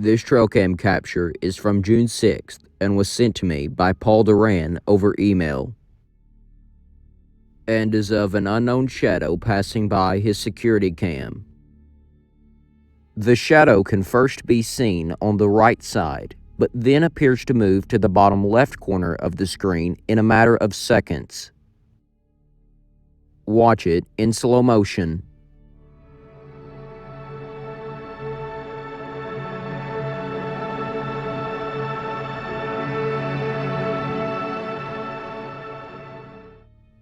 This trail cam capture is from June 6th and was sent to me by Paul Duran over email, and is of an unknown shadow passing by his security cam. The shadow can first be seen on the right side, but then appears to move to the bottom left corner of the screen in a matter of seconds. Watch it in slow motion.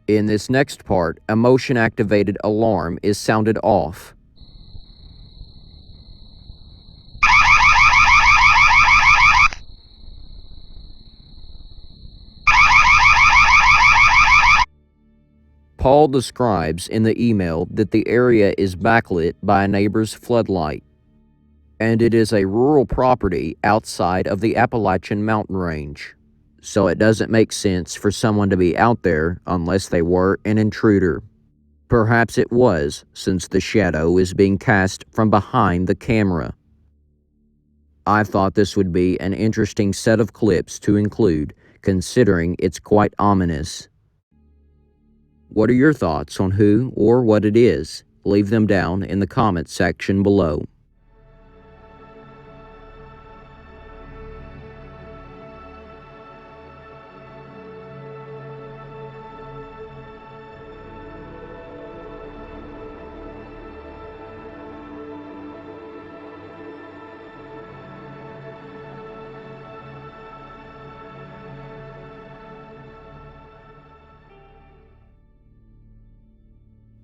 In this next part, a motion-activated alarm is sounded off. Paul describes in the email that the area is backlit by a neighbor's floodlight, and it is a rural property outside of the Appalachian mountain range, so it doesn't make sense for someone to be out there unless they were an intruder. Perhaps it was, since the shadow is being cast from behind the camera. I thought this would be an interesting set of clips to include, considering it's quite ominous. What are your thoughts on who or what it is? Leave them down in the comments section below.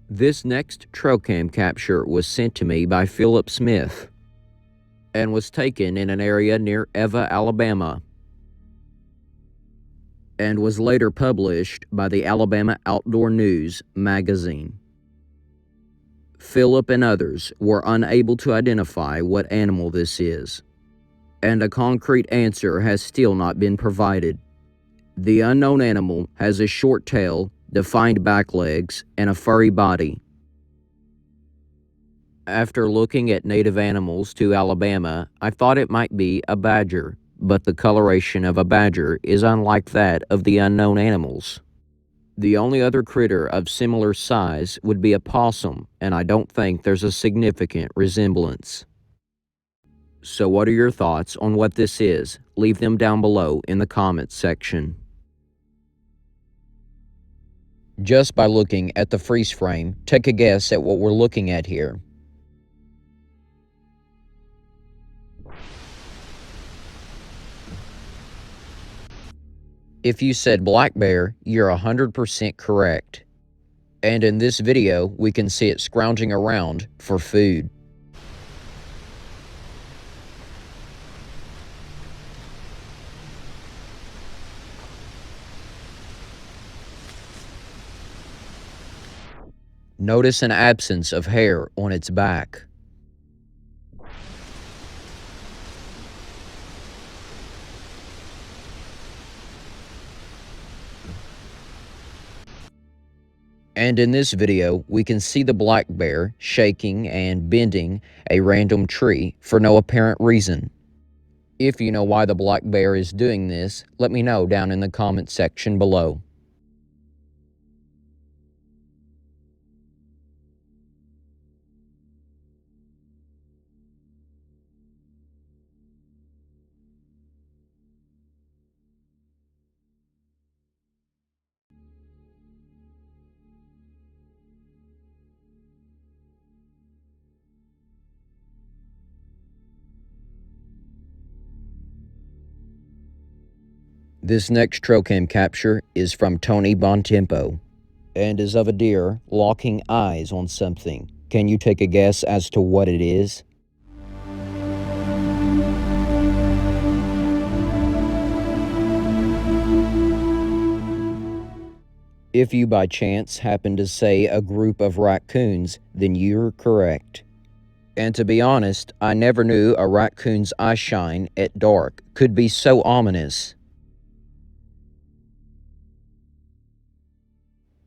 This next trail cam capture was sent to me by Philip Smith and was taken in an area near Eva, Alabama, and was later published by the Alabama Outdoor News magazine. Philip and others were unable to identify what animal this is, and a concrete answer has still not been provided. The unknown animal has a short tail, defined back legs, and a furry body. After looking at native animals to Alabama, I thought it might be a badger, but the coloration of a badger is unlike that of the unknown animals. The only other critter of similar size would be a possum, and I don't think there's a significant resemblance. So what are your thoughts on what this is? Leave them down below in the comments section. Just by looking at the freeze frame, take a guess at what we're looking at here. If you said black bear, you're 100% correct. And in this video, we can see it scrounging around for food. Notice an absence of hair on its back. And in this video, we can see the black bear shaking and bending a random tree for no apparent reason. If you know why the black bear is doing this, let me know down in the comments section below. This next trail cam capture is from Tony Bontempo and is of a deer locking eyes on something. Can you take a guess as to what it is? If you by chance happen to say a group of raccoons, then you're correct. And to be honest, I never knew a raccoon's eye shine at dark could be so ominous.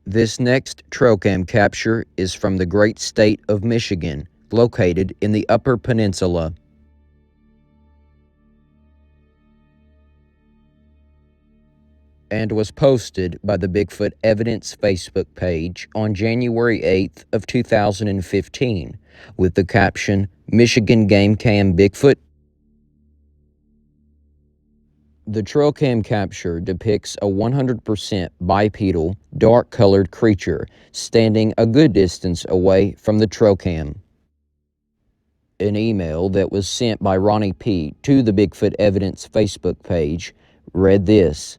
This next trail cam capture is from the great state of Michigan, located in the Upper Peninsula. and was posted by the Bigfoot Evidence Facebook page on January 8th of 2015 with the caption, Michigan Game Cam Bigfoot. The trail cam capture depicts a 100% bipedal, dark-colored creature standing a good distance away from the trail cam. An email that was sent by Ronnie P. to the Bigfoot Evidence Facebook page read this: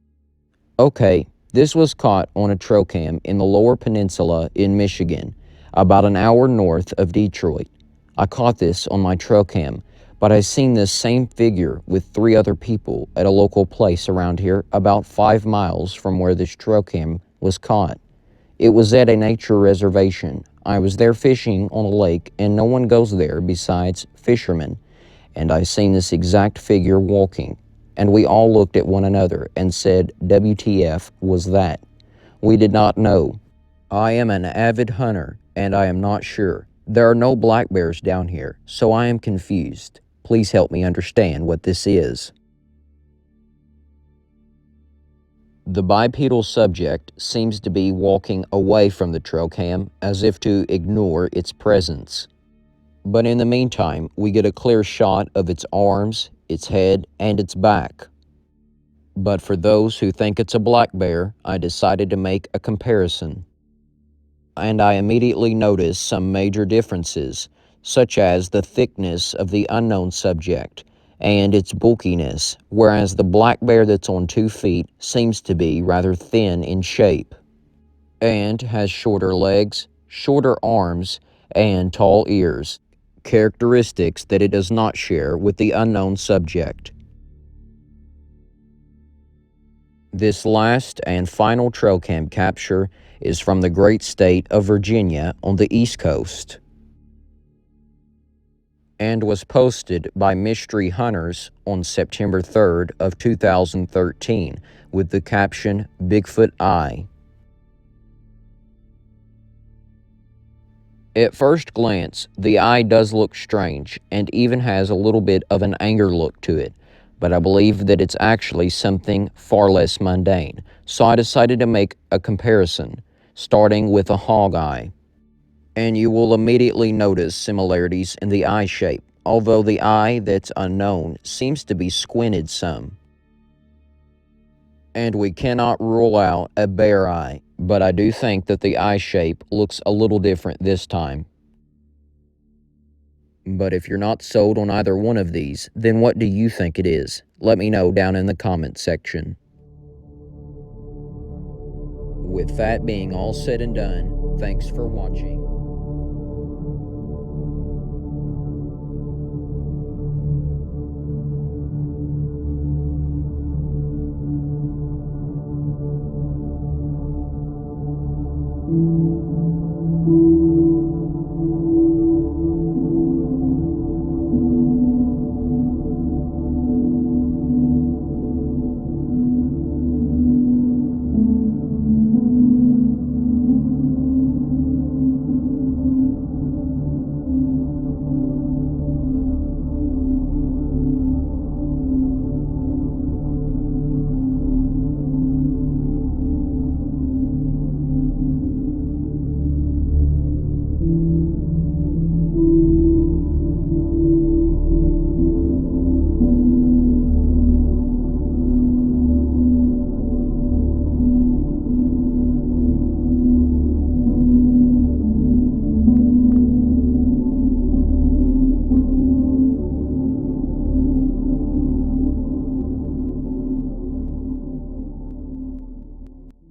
Okay, this was caught on a trail cam in the Lower Peninsula in Michigan, about an hour north of Detroit. I caught this on my trail cam, but I seen this same figure with 3 other people at a local place around here about 5 miles from where this trail cam was caught. It was at a nature reservation. I was there fishing on a lake and no one goes there besides fishermen, and I seen this exact figure walking, and we all looked at one another and said, WTF was that? We did not know. I am an avid hunter, and I am not sure. There are no black bears down here, so I am confused. Please help me understand what this is. The bipedal subject seems to be walking away from the trail cam as if to ignore its presence. But in the meantime, we get a clear shot of its arms, its head, and its back. But for those who think it's a black bear, I decided to make a comparison. And I immediately noticed some major differences, such as the thickness of the unknown subject and its bulkiness, whereas the black bear that's on 2 feet seems to be rather thin in shape, and has shorter legs, shorter arms, and tall ears, characteristics that it does not share with the unknown subject. This last and final trail cam capture is from the great state of Virginia on the East Coast and was posted by Mystery Hunters on September 3rd of 2013 with the caption, Bigfoot Eye. At first glance, the eye does look strange and even has a little bit of an anger look to it, but I believe that it's actually something far less mundane, so I decided to make a comparison, starting with a hog eye. And you will immediately notice similarities in the eye shape, although the eye that's unknown seems to be squinted some. And we cannot rule out a bear eye, but I do think that the eye shape looks a little different this time. But if you're not sold on either one of these, then what do you think it is? Let me know down in the comments section. With that being all said and done, thanks for watching.